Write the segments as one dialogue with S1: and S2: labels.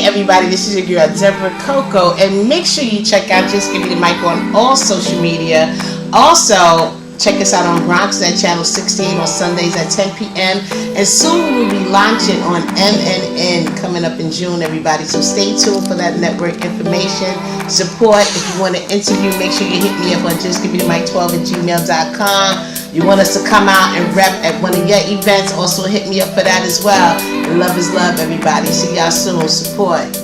S1: Hey everybody, this is your girl Deborah Coco, and make sure you check out Just Give Me the Mic on all social media. Also, check us out on Bronx at Channel 16 on Sundays at 10 p.m. And soon we'll be launching on MNN coming up in June, everybody. So stay tuned for that network information. Support. If you want to interview, make sure you hit me up on justgivemethemic12@gmail.com. You want us to come out and rep at one of your events, also hit me up for that as well. And love is love, everybody. See y'all soon. Support.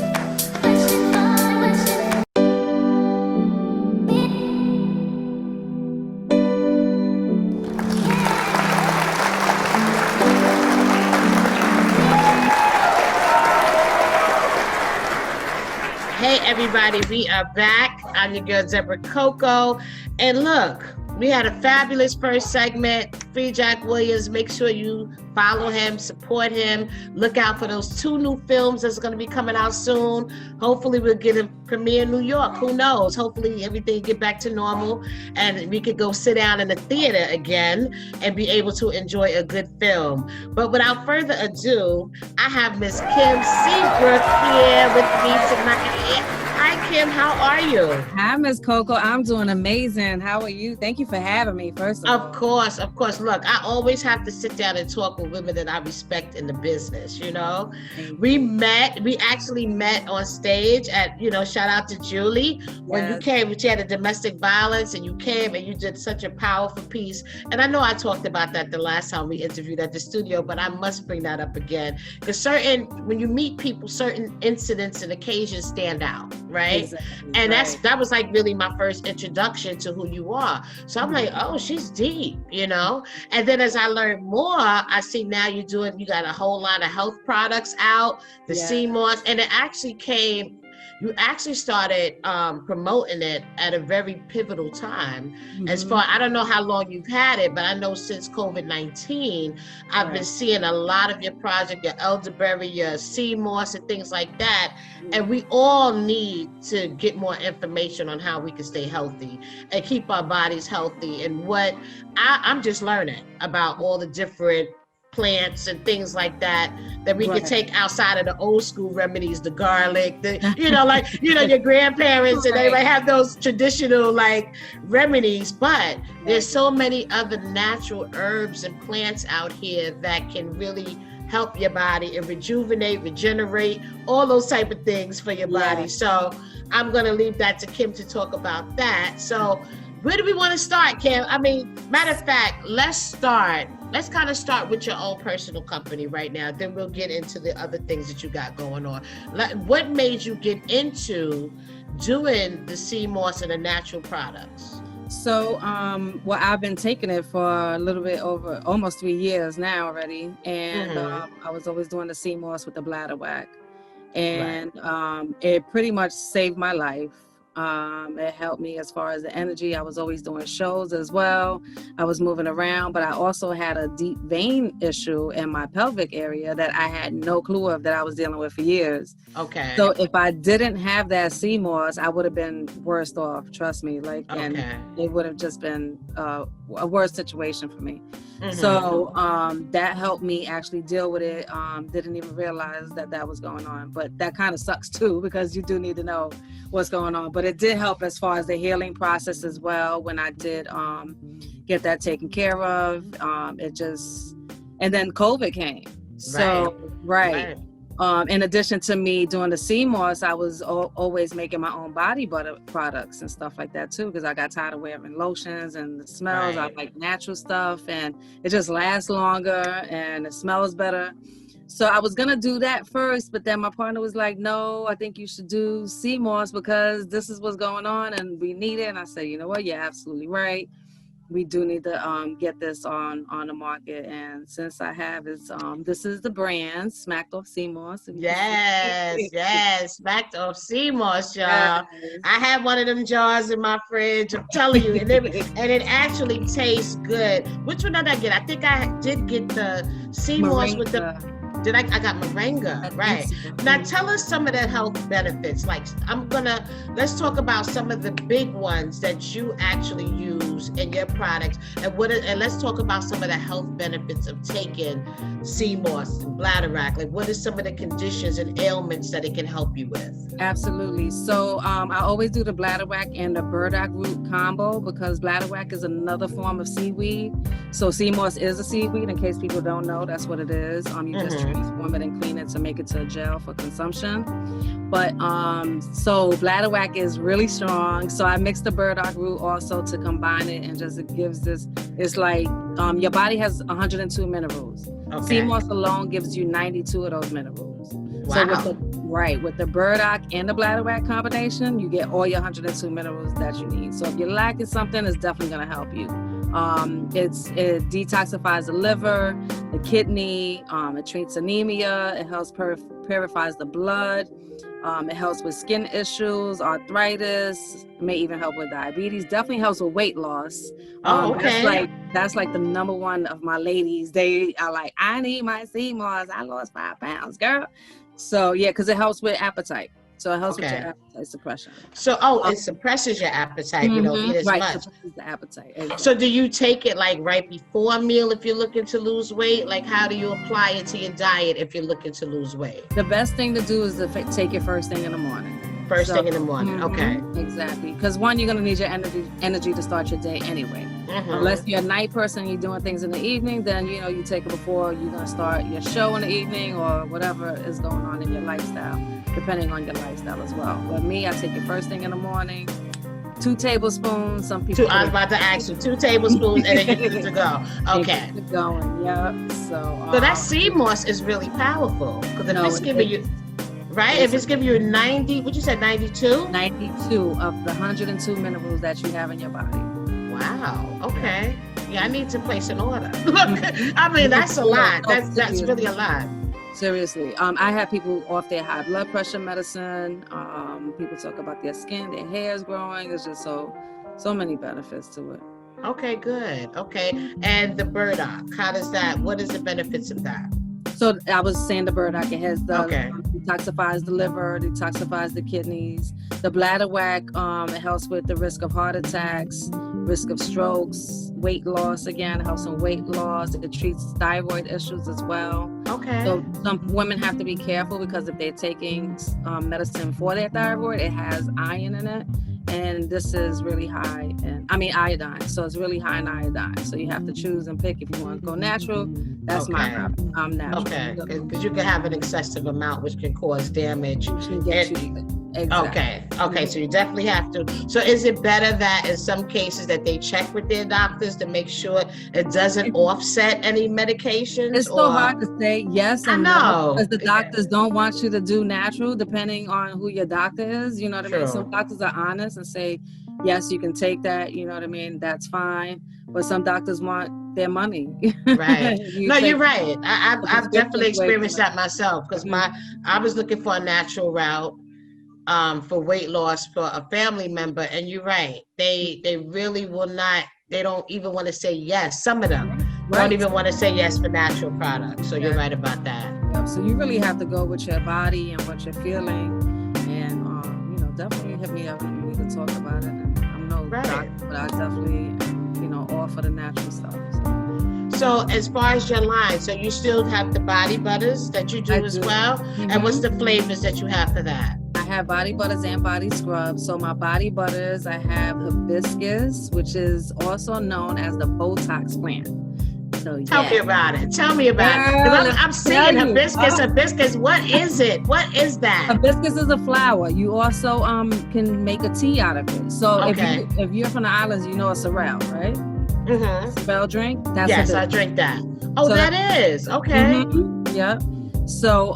S1: Hey everybody, we are back. I'm your girl Deborah Coco. And look, we had a fabulous first segment. Free Jack Williams. Make sure you follow him, support him. Look out for those 2 new films that's going to be coming out soon. Hopefully we'll get a premiere in New York. Who knows? Hopefully everything get back to normal and we could go sit down in the theater again and be able to enjoy a good film. But without further ado, I have Miss Kim Seabrook here with me tonight. Hi, Kim. How are you?
S2: Hi, Miss Coco. I'm doing amazing. How are you? Thank you for having me, first of all.
S1: Of course. Look, I always have to sit down and talk with women that I respect in the business, you know? We actually met on stage at, shout out to Julie. When you came, she had a domestic violence and you came and you did such a powerful piece. And I know I talked about that the last time we interviewed at the studio, but I must bring that up again. Because when you meet people, certain incidents and occasions stand out. Right. Exactly. And that was like really my first introduction to who you are. So I'm like, oh, she's deep, And then as I learned more, I see now you got a whole lot of health products out, the CMOS, and it actually you actually started promoting it at a very pivotal time. As far, I don't know how long you've had it, but I know since COVID-19, I've been seeing a lot of your project, your elderberry, your CMOS and things like that. And we all need to get more information on how we can stay healthy and keep our bodies healthy. And what I'm just learning about all the different plants and things like that we can take outside of the old school remedies, the garlic, your grandparents and they might have those traditional remedies, but there's so many other natural herbs and plants out here that can really help your body and regenerate, all those type of things for your body. So I'm going to leave that to Kim to talk about that. So where do we want to start, Kim? I mean, matter of fact, let's kind of start with your own personal company right now. Then we'll get into the other things that you got going on. What made you get into doing the CMOS and the natural products?
S2: So, I've been taking it for a little bit over almost 3 years now already. And I was always doing the CMOS with the bladder whack. And it pretty much saved my life. It helped me as far as the energy. I was always doing shows as well. I was moving around, but I also had a deep vein issue in my pelvic area that I had no clue of that I was dealing with for years. Okay. So if I didn't have that CMOS, I would have been worse off, trust me. And it would have just been a worse situation for me. So that helped me actually deal with it. Didn't even realize that was going on, but that kind of sucks too, because you do need to know what's going on. But it did help as far as the healing process as well. When I did get that taken care of, and then COVID came. So, in addition to me doing the CMOS, I was always making my own body butter products and stuff like that too, because I got tired of wearing lotions and the smells. I like natural stuff and it just lasts longer and it smells better. So I was going to do that first, but then my partner was like, no, I think you should do CMOS because this is what's going on and we need it. And I said, you know what? You're absolutely right. We do need to get this on the market. And since I have this is the brand, Smacked Off CMOS.
S1: Yes, Smacked Off CMOS, y'all. Yes. I have one of them jars in my fridge, I'm telling you, and it actually tastes good. Which one did I get? I think I did get the CMOS with the I got Moringa, right?
S2: So.
S1: Now tell us some of the health benefits. Like let's talk about some of the big ones that you actually use in your products, and let's talk about some of the health benefits of taking sea moss and bladderwrack. Like what are some of the conditions and ailments that it can help you with?
S2: Absolutely. So I always do the bladderwrack and the burdock root combo, because bladderwrack is another form of seaweed. So sea moss is a seaweed, in case people don't know, that's what it is. You just transform it and clean it to make it to a gel for consumption. But so bladderwrack is really strong. So I mix the burdock root also to combine it, and just it gives this, it's like your body has 102 minerals. Okay. Sea moss alone gives you 92 of those minerals.
S1: Wow.
S2: So with the burdock and the bladderwrack combination, you get all your 102 minerals that you need. So if you're lacking something, it's definitely going to help you. It detoxifies the liver, the kidney, it treats anemia, it helps purifies the blood, it helps with skin issues, arthritis, it may even help with diabetes, definitely helps with weight loss.
S1: Okay.
S2: That's like the number one of my ladies. They are like, I need my sea moss, I lost 5 pounds, girl. So yeah, because it helps with appetite. So it helps with your appetite suppression.
S1: So, it suppresses your appetite. You don't eat as much.
S2: Suppresses the appetite. Exactly.
S1: So do you take it like right before a meal if you're looking to lose weight? Like how do you apply it to your diet if you're looking to lose weight?
S2: The best thing to do is to take it first thing in the morning.
S1: First thing in the morning, okay.
S2: Exactly, because one, you're going to need your energy to start your day anyway. Unless you're a night person and you're doing things in the evening, then you take it before you're going to start your show in the evening or whatever is going on in your lifestyle, depending on your lifestyle as well. But me, I take it first thing in the morning, 2 tablespoons. Some people.
S1: I was about to ask you, 2 tablespoons, and then you're good to go. Okay.
S2: Good going, yeah. So
S1: that sea moss is really powerful, because if it's giving you. Right? If it's giving you 90, what you said, 92?
S2: 92 of the 102 minerals that you have in your body.
S1: Wow. Okay. Yeah, I need to place an order. I mean, that's a lot. That's really a lot.
S2: Seriously. I have people off their high blood pressure medicine. People talk about their skin, their hair is growing. There's just so many benefits to it.
S1: Okay, good. Okay. And the burdock, what is the benefits of that?
S2: So I was saying the burdock, it has detoxifies the liver, detoxifies the kidneys. The bladderwrack, it helps with the risk of heart attacks, risk of strokes, weight loss, again, it helps in weight loss. It treats thyroid issues as well.
S1: Okay.
S2: So some women have to be careful, because if they're taking medicine for their thyroid, it has iron in it. And this is really high iodine. So it's really high in iodine. So you have to choose and pick if you want to go natural. That's my option. I'm natural. Okay,
S1: because you can have an excessive amount, which can cause damage.
S2: Exactly.
S1: Okay, so you definitely have to. So is it better that in some cases that they check with their doctors to make sure it doesn't offset any medications?
S2: It's so hard to say yes and no, because the doctors don't want you to do natural, depending on who your doctor is. You know what I mean? Some doctors are honest and say, yes, you can take that. You know what I mean? That's fine. But some doctors want their money.
S1: Right. You're right. I've definitely experienced that myself, because I was looking for a natural route. For weight loss for a family member, and you're right, they really will not, they don't even want to say yes. Some of them don't even want to say yes for natural products. So you're right about that.
S2: Yep. So you really have to go with your body and what you're feeling, and definitely hit me up and we can talk about it. And I'm no doctor, but I definitely all for the natural stuff.
S1: So as far as your line, so you still have the body butters that you do as well? And what's the flavors that you have for that?
S2: I have body butters and body scrubs. So my body butters, I have hibiscus, which is also known as the Botox plant. So
S1: Tell me about it. I'm seeing hibiscus. What is it? What is that?
S2: Hibiscus is a flower. You also can make a tea out of it. So if you're from the islands, you know a sorrel, right? Spell drink.
S1: Yes, I drink that. Oh, so that is okay.
S2: Yeah. So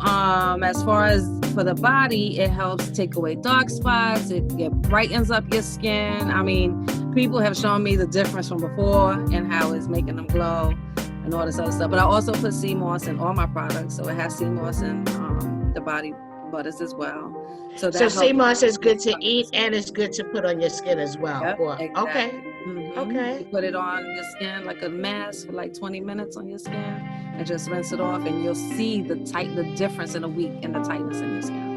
S2: as far as for the body, it helps take away dark spots. It brightens up your skin. I mean, people have shown me the difference from before and how it's making them glow and all this other stuff. But I also put sea moss in all my products, so it has sea moss in the body butters as well. So
S1: sea moss is good to eat and it's good to put on your skin as well.
S2: Yep, exactly.
S1: Okay. Okay.
S2: You put it on your skin like a mask for like 20 minutes on your skin. and just rinse it off, and you'll see the difference in a week in the tightness in your scalp.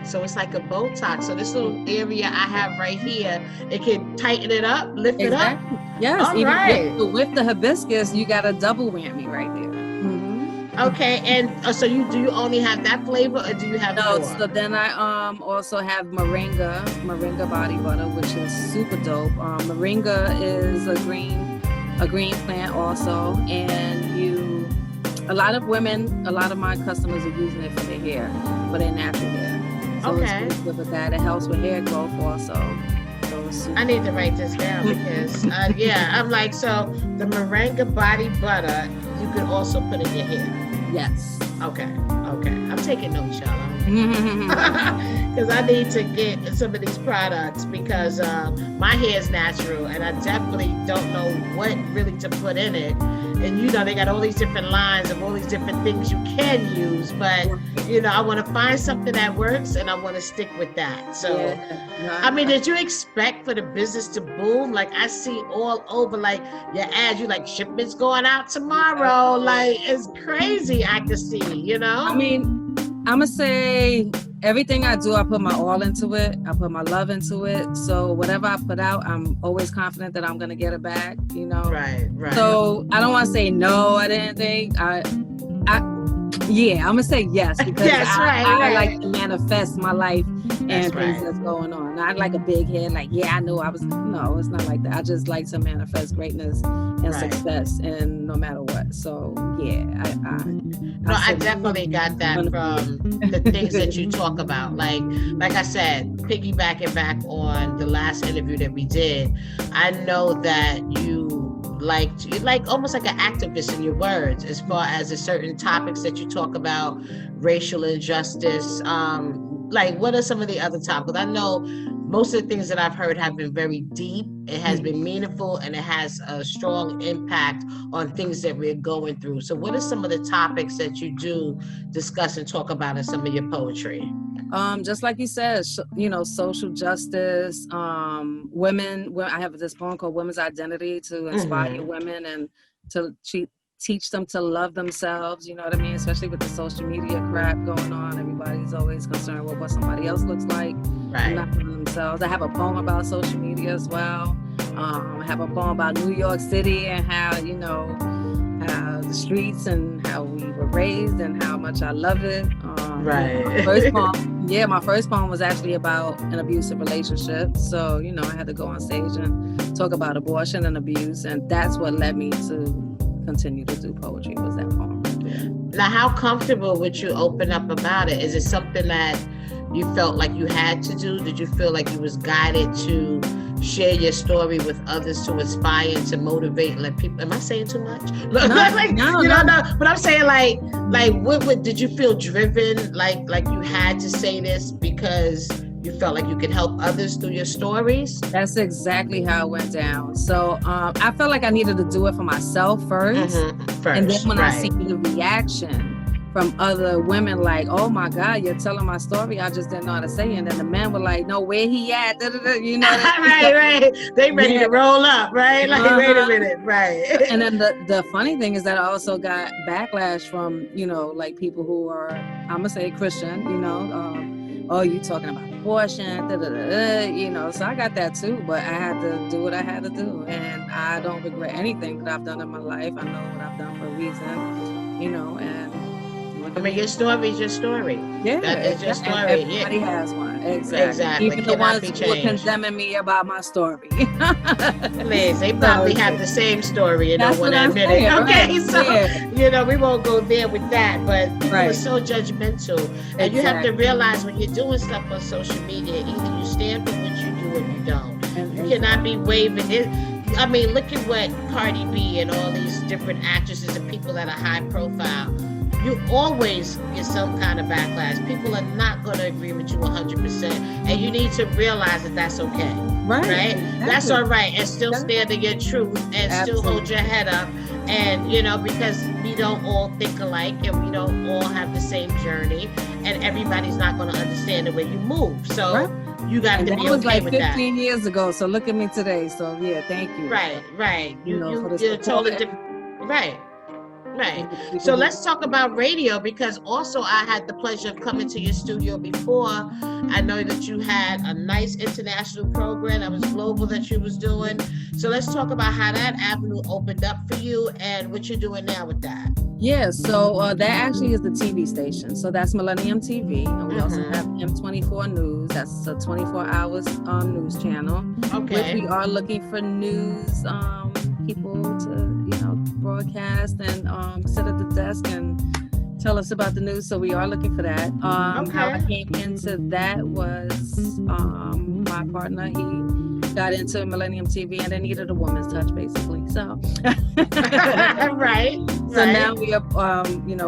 S1: So it's like a Botox. So this little area I have right here, it can tighten it up, lift it up.
S2: Yes.
S1: All
S2: even
S1: right.
S2: with the hibiscus, you got a double whammy right there.
S1: Okay, and so do you only have that flavor, or do you have more?
S2: So then I also have Moringa body butter, which is super dope. Moringa is a green plant also, and a lot of my customers are using it for their hair, for their natural hair. So it's good with that. It helps with hair growth also.
S1: I need to write this down because I'm like, so the Moringa body butter you could also put in your hair.
S2: Yes.
S1: Okay. I'm taking notes, y'all. Because I need to get some of these products because my hair is natural and I definitely don't know what really to put in it. And they got all these different lines of all these different things you can use, but I want to find something that works and I want to stick with that. So, I mean, did you expect for the business to boom? Like I see all over, like your ads, you like shipments going out tomorrow. Like it's crazy. I can see,
S2: I mean, I'm gonna say everything I do, I put my all into it. I put my love into it. So whatever I put out, I'm always confident that I'm gonna get it back.
S1: Right.
S2: So I don't want to say no. I didn't think I'm gonna say yes because I like to manifest my life and things that's going on. Not like a big head, like I know I was. No, it's not like that. I just like to manifest greatness and success, and no matter what. So
S1: I definitely got that from the things that you talk about. Like I said, piggybacking back on the last interview that we did, I know that you like almost like an activist in your words as far as the certain topics that you talk about, racial injustice. Like what are some of the other topics? I know most of the things that I've heard have been very deep. It has been meaningful and it has a strong impact on things that we're going through. So what are some of the topics that you do discuss and talk about in some of your poetry?
S2: Just like you said, social justice, women. I have this poem called Women's Identity to inspire women and to teach them to love themselves. You know what I mean? Especially with the social media crap going on. Everybody's always concerned with what somebody else looks like. Right. Not for themselves. I have a poem about social media as well. I have a poem about New York City and how, the streets and how we were raised and how much I love it. My first poem was actually about an abusive relationship. So, I had to go on stage and talk about abortion and abuse. And that's what led me to continue to do poetry, was that poem right there.
S1: Now, how comfortable would you open up about it? Is it something that you felt like you had to do? Did you feel like you was guided to share your story with others to inspire and to motivate? Like people, am I saying too much? No, but I'm saying like what did you feel driven? Like you had to say this because you felt like you could help others through your stories?
S2: That's exactly how it went down. So I felt like I needed to do it for myself first. And then when I see the reaction from other women, like, oh my God, you're telling my story, I just didn't know how to say it. And then the men were like, no, where he at?
S1: Right. They ready to roll up, right? Like, wait a minute, right.
S2: And then the funny thing is that I also got backlash from, like people who are, I'm gonna say Christian, oh, you talking about abortion, so I got that too, but I had to do what I had to do, and I don't regret anything that I've done in my life. I know what I've done for a reason, and
S1: I mean, your story is your story.
S2: Yeah,
S1: it's your story.
S2: Everybody has one. Exactly. Even the ones who were condemning me about my story.
S1: Please, they probably have the same story, want to admit it. Okay, so we won't go there with that, but people are so judgmental, and you have to realize when you're doing stuff on social media, either you stand for what you do or you don't. You cannot be waving it. I mean, look at what Cardi B and all these different actresses and people that are high profile. You always get some kind of backlash. People are not going to agree with you 100%. And you need to realize that that's okay. Right? Exactly. That's all right. And still stand in your truth and still hold your head up. And, because we don't all think alike and we don't all have the same journey. And everybody's not going to understand the way you move. So you got to be okay with that.
S2: That was like 15 years ago. So look at me today. So, thank you.
S1: Right. You're totally different. Right. Right. So let's talk about radio, because also I had the pleasure of coming to your studio before. I know that you had a nice international program that was global that you was doing. So let's talk about how that avenue opened up for you and what you're doing now with that.
S2: Yeah, so that actually is the TV station. So that's Millennium TV. And we also have M24 News. That's a 24 hours news channel.
S1: Okay.
S2: Which we are looking for news people to, broadcast and sit at the desk and tell us about the news. So we are looking for that. How I came into that was my partner, he got into Millennium TV and they needed a woman's touch, basically. So
S1: right.
S2: So now we are,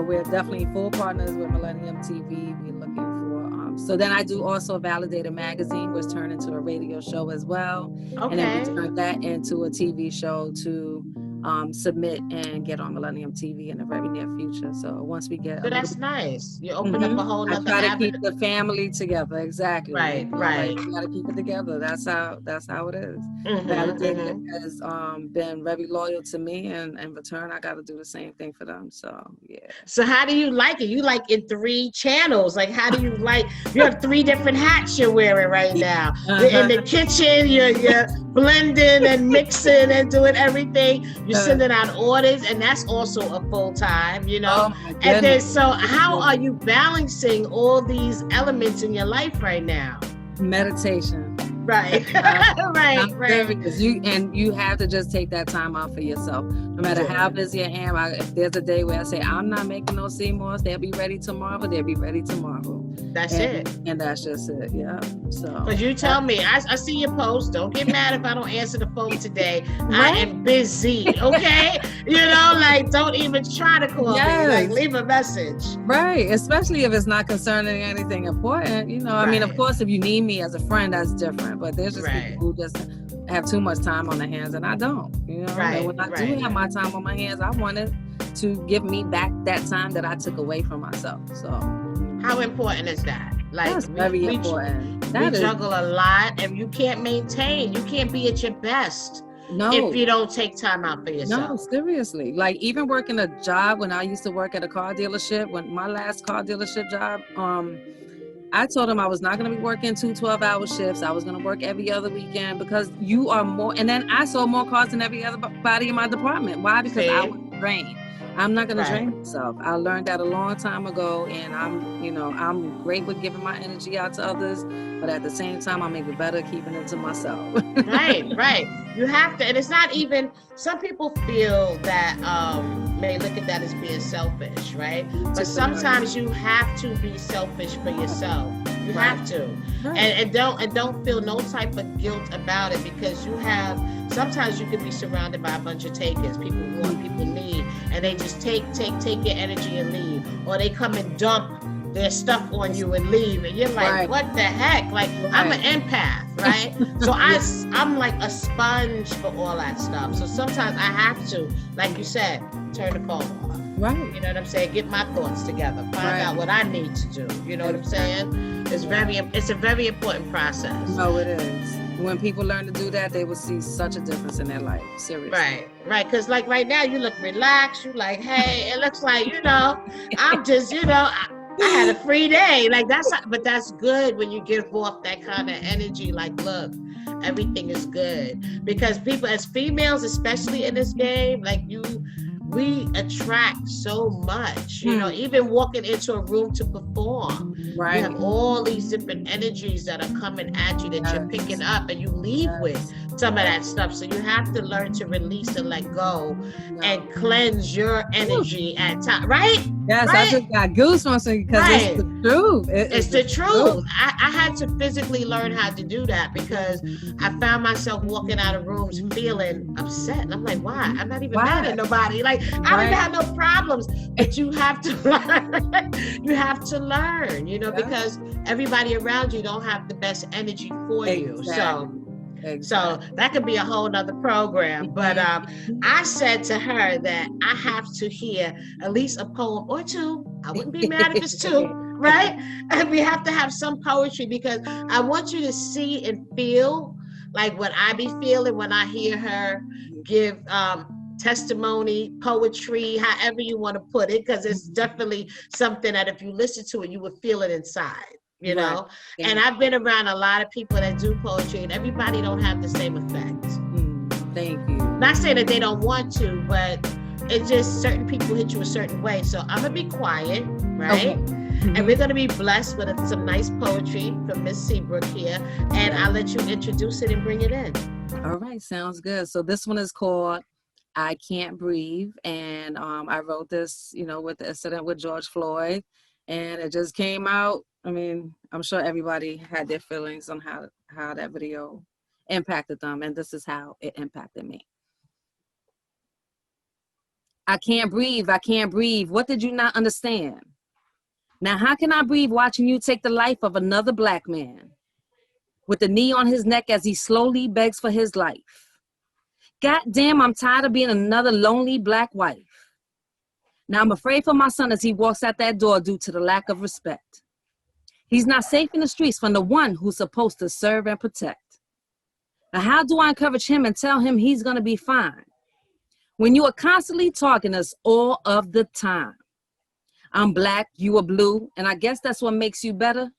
S2: we're definitely full partners with Millennium TV. We're looking for, so then I do also Validated Magazine, which turned into a radio show as well.
S1: Okay.
S2: And then we turned that into a TV show to submit and get on Millennium TV in the very near future. So once we get,
S1: so that's nice. You open up a whole nother
S2: I try to keep the family together. Exactly.
S1: Right.
S2: Like, you gotta keep it together. That's how it is. Validated has been very loyal to me, and in return, I got to do the same thing for them. So yeah.
S1: So how do you like it? You like in 3 channels. Like, how do you like? You have 3 different hats you're wearing right now. In the kitchen, you're blending and mixing and doing everything. You're sending out orders, and that's also a full time.
S2: Oh,
S1: and then, so how are you balancing all these elements in your life right now?
S2: Meditation.
S1: Right. right.
S2: Because you have to just take that time out for yourself. No matter how busy I am, if there's a day where I say I'm not making no Seymours, they'll be ready tomorrow. They'll be ready tomorrow.
S1: That's it.
S2: And that's just it. Yeah. So.
S1: But you tell me, I see your post. Don't get mad if I don't answer the phone today. Right? I am busy. Okay. Don't even try to call me. Like, leave a message.
S2: Right. Especially if it's not concerning anything important. I mean, of course, if you need me as a friend, that's different. But there's just people who just have too much time on their hands, and I don't. And when I do have my time on my hands, I wanted to give me back that time that I took away from myself. So
S1: how important is that? Like,
S2: that's very important.
S1: We juggle a lot, and you can't maintain. You can't be at your best.
S2: No.
S1: If you don't take time out for yourself.
S2: No, seriously. Like, even working a job, when I used to work at a car dealership, when my last car dealership job, I told him I was not going to be working 2 12-hour shifts. I was going to work every other weekend, because you are more. And then I sold more cars than every other body in my department. Why? Because I was drained. I'm not going to drain myself. I learned that a long time ago, and I'm great with giving my energy out to others, but at the same time, I'm even better keeping it to myself.
S1: Right. You have to, and it's not even, some people feel that, may look at that as being selfish, right? But sometimes you have to be selfish for yourself. You have to. And don't feel no type of guilt about it, because sometimes you can be surrounded by a bunch of takers. People want, people need, and they just take your energy and leave, or they come and dump their stuff on you and leave, and you're like, what the heck? Like, I'm an empath, right? So I'm like a sponge for all that stuff. So sometimes I have to, like you said, turn the phone off.
S2: Right.
S1: You know what I'm saying? Get my thoughts together. Find out what I need to do. You know what I'm saying? It's a very important process.
S2: No, it is. When people learn to do that, they will see such a difference in their life. Seriously.
S1: Right. Because like right now, you look relaxed. You like, hey, it looks like, I'm just, I had a free day. Like, but that's good when you give off that kind of energy. Like, look, everything is good. Because people, as females, especially in this game, like we attract so much, even walking into a room to perform. Right. You have all these different energies that are coming at you that you're picking up, and you leave with some of that stuff. So you have to learn to release and let go and cleanse your energy at time, right?
S2: Yes, right? I just got goosebumps because it's the truth.
S1: It's the truth. I had to physically learn how to do that, because I found myself walking out of rooms feeling upset. And I'm like, why? I'm not even mad at nobody. Like, I don't even have no problems. But you have to learn. You have to learn, because everybody around you don't have the best energy for you. So that could be a whole nother program. But I said to her that I have to hear at least a poem or 2. I wouldn't be mad if it's 2, right? And we have to have some poetry, because I want you to see and feel like what I be feeling when I hear her give testimony, poetry, however you want to put it, because it's definitely something that if you listen to it, you would feel it inside, you know? And I've been around a lot of people that do poetry, and everybody don't have the same effect.
S2: Thank you.
S1: Not saying that they don't want to, but it's just certain people hit you a certain way. So I'm gonna be quiet, right? Okay. And we're gonna be blessed with some nice poetry from Miss Seabrook here, and I'll let you introduce it and bring it in.
S2: All right, sounds good. So this one is called I Can't Breathe, and I wrote this, you know, with the incident with George Floyd, and it just came out. I mean, I'm sure everybody had their feelings on how that video impacted them, and this is how it impacted me. I can't breathe, I can't breathe. What did you not understand? Now, how can I breathe watching you take the life of another Black man with the knee on his neck as he slowly begs for his life? God damn, I'm tired of being another lonely Black wife. Now, I'm afraid for my son as he walks out that door due to the lack of respect. He's not safe in the streets from the one who's supposed to serve and protect. Now, how do I encourage him and tell him he's going to be fine when you are constantly talking us all of the time? I'm Black, you are blue, and I guess that's what makes you better.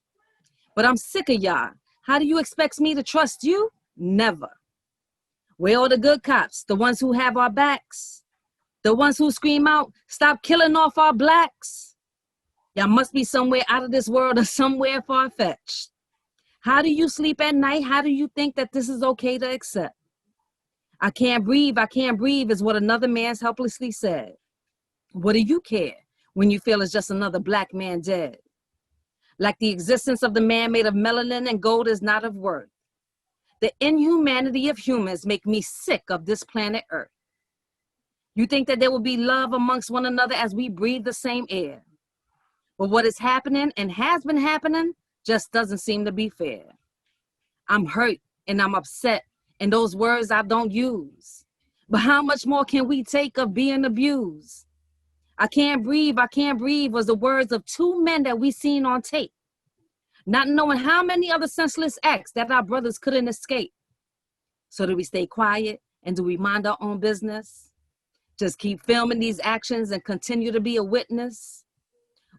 S2: But I'm sick of y'all. How do you expect me to trust you? Never. Where are the good cops, the ones who have our backs? The ones who scream out, stop killing off our Blacks? Y'all must be somewhere out of this world or somewhere far-fetched. How do you sleep at night? How do you think that this is okay to accept? I can't breathe is what another man's helplessly said. What do you care when you feel it's just another Black man dead? Like the existence of the man made of melanin and gold is not of worth. The inhumanity of humans make me sick of this planet Earth. You think that there will be love amongst one another as we breathe the same air. But what is happening and has been happening just doesn't seem to be fair. I'm hurt and I'm upset, and those words I don't use. But how much more can we take of being abused? I can't breathe was the words of two men that we seen on tape. Not knowing how many other senseless acts that our brothers couldn't escape. So do we stay quiet and do we mind our own business? Just keep filming these actions and continue to be a witness?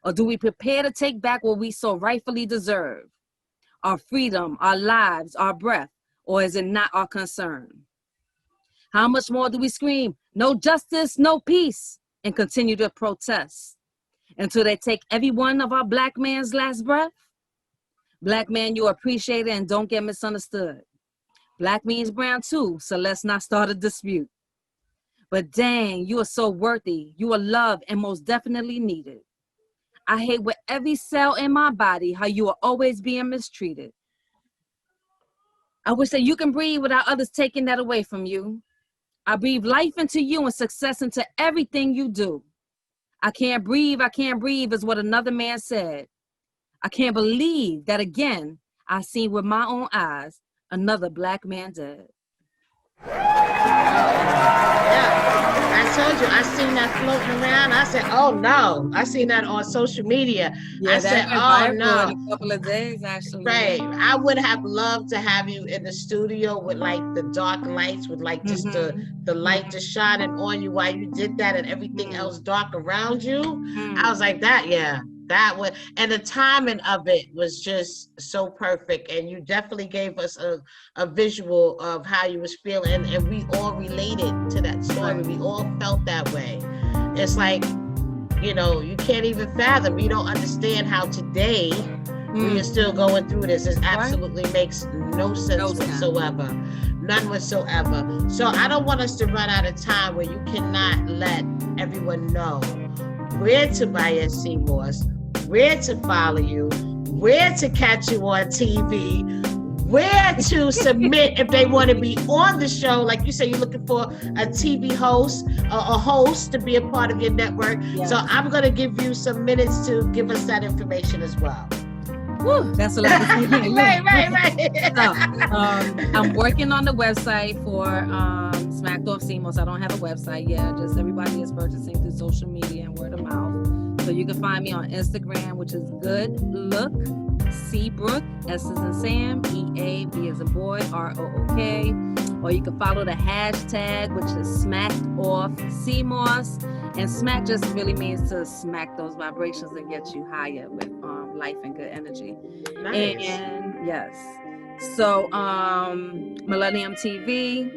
S2: Or do we prepare to take back what we so rightfully deserve? Our freedom, our lives, our breath, or is it not our concern? How much more do we scream, no justice, no peace, and continue to protest until they take every one of our Black man's last breath? Black man, you appreciate it and don't get misunderstood. Black means brown too, so let's not start a dispute. But dang, you are so worthy. You are loved and most definitely needed. I hate with every cell in my body how you are always being mistreated. I wish that you can breathe without others taking that away from you. I breathe life into you and success into everything you do. I can't breathe is what another man said. I can't believe that again, I seen with my own eyes, another Black man dead.
S1: Yeah, I told you, I seen that floating around. I said, oh no. I seen that on social media.
S2: Yeah,
S1: I said, oh no.
S2: In a couple of days, actually.
S1: Right. I would have loved to have you in the studio with like the dark lights, with like just the light just shining on you while you did that and everything else dark around you. I was like, that would, and the timing of it was just so perfect, and you definitely gave us a visual of how you was feeling, and we all related to that story. We all felt that way. It's like, you know, you can't even fathom, you don't understand how today we are still going through this. It absolutely makes no sense whatsoever. None whatsoever. So I don't want us to run out of time where you cannot let everyone know where to buy your Seamoss, where to follow you, where to catch you on TV, where to submit if they want to be on the show. Like you say, you're looking for a TV host, a host to be a part of your network. Yes. So I'm going to give you some minutes to give us that information as well.
S2: Woo, that's a lot of TV.
S1: Right.
S2: So, I'm working on the website for Smacked Off Seamoss. I don't have a website yet. Just everybody is purchasing through social media and word of mouth. So you can find me on Instagram, which is Good Look Seabrook, S as in Sam, EA, B as in boy, ROOK. or you can follow the hashtag, which is SmackedOffCMOS. And smack just really means to smack those vibrations and get you higher with life and good energy.
S1: Nice.
S2: And yes. So Millennium TV,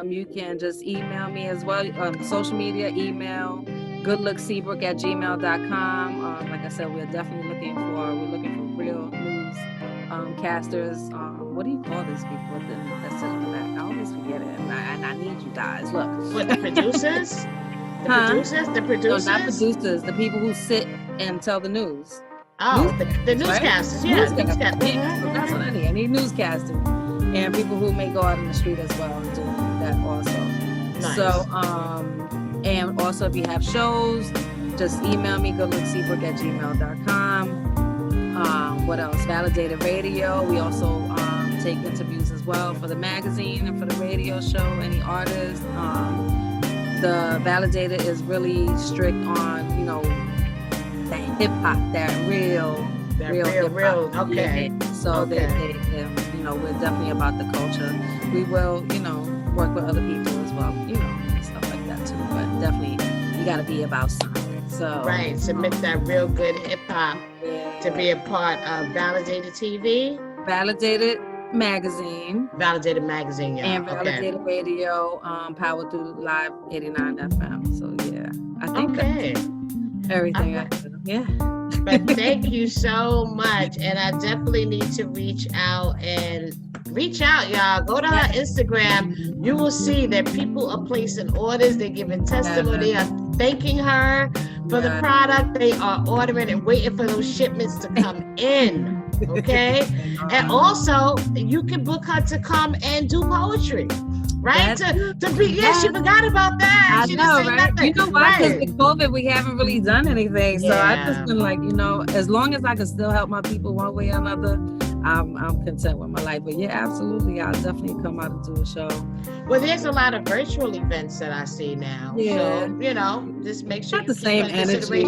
S2: you can just email me as well. Social media, email, goodlookseabrook@gmail.com. Like I said, we're definitely looking for real news casters. What do you call these people that sit in the back? I always forget it, and I need you guys. Look.
S1: What, the producers? The producers? The producers?
S2: No, not producers. The people who sit and tell the news.
S1: Oh, the newscasters. Yeah, newscasters.
S2: Yeah, so that's what I need. I need newscasters and people who may go out in the street as well and do that also.
S1: Nice.
S2: So, and also if you have shows, just email me, goodlookseabrook@gmail.com. What else? Validated Radio. We also take interviews as well for the magazine and for the radio show, any artists. The Validated is really strict on, that hip hop, that real hip hop.
S1: Okay.
S2: Yeah. So they, we're definitely about the culture. We will, work with other people as well, stuff like that too. But definitely, you got to be about something. So
S1: right, submit that real good hip hop to be a part of Validated TV,
S2: Validated Magazine,
S1: yeah,
S2: and Validated Radio, powered through Live 89 FM. So yeah, I think that's everything. Yeah.
S1: But thank you so much, and I definitely need to reach out, y'all. Go to her Instagram. You will see that people are placing orders. They're giving testimony. They are thanking her for the product. They are ordering and waiting for those shipments to come in. Okay, and also you can book her to come and do poetry. Right? To be, she forgot about that.
S2: I know, right? Nothing. You know why? Because with COVID, we haven't really done anything. So I've just been like, as long as I can still help my people one way or another, I'm content with my life. But yeah, absolutely. I'll definitely come out and do a show.
S1: Well, there's a lot of virtual events that I see now.
S2: Yeah.
S1: So, just make sure
S2: not the same energy.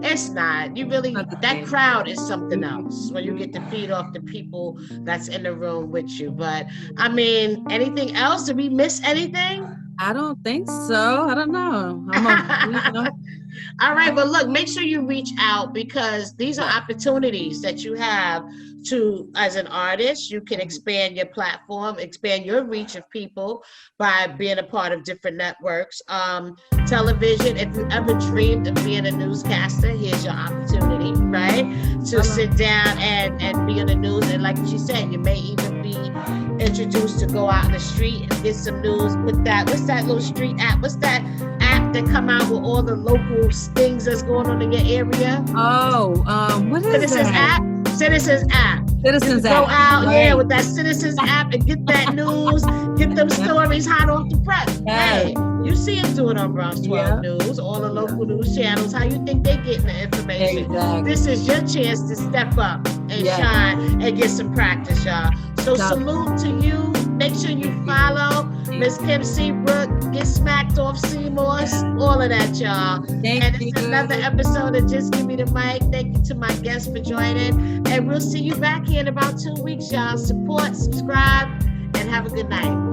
S1: It's not. You really, that crowd is something else when you get to feed off the people that's in the room with you. But I mean, anything else? Did we miss anything?
S2: I don't think so. I don't know.
S1: All right. Well, look, make sure you reach out because these are opportunities that you have to, as an artist, you can expand your platform, expand your reach of people by being a part of different networks. Television, if you ever dreamed of being a newscaster, here's your opportunity, right? To sit down and be in the news. And like she said, you may even be introduced to go out in the street and get some news with that. What's that little street app? What's that app that come out with all the local things that's going on in your area?
S2: What is
S1: Citizens
S2: that?
S1: Citizens app.
S2: Citizens
S1: app. Go out, with that Citizens app and get that news, get them stories hot off the press. Hey, you see them doing on Bronx 12 News, all the local news channels. How you think they getting the information?
S2: Exactly.
S1: This is your chance to step up and shine and get some practice, y'all. So salute to you. Make sure you follow Miss Kim Seabrook. Get smacked off CMOS. All of that, y'all. It's another episode of Just Give Me the Mic. Thank you to my guests for joining. And we'll see you back here in about 2 weeks, y'all. Support, subscribe, and have a good night.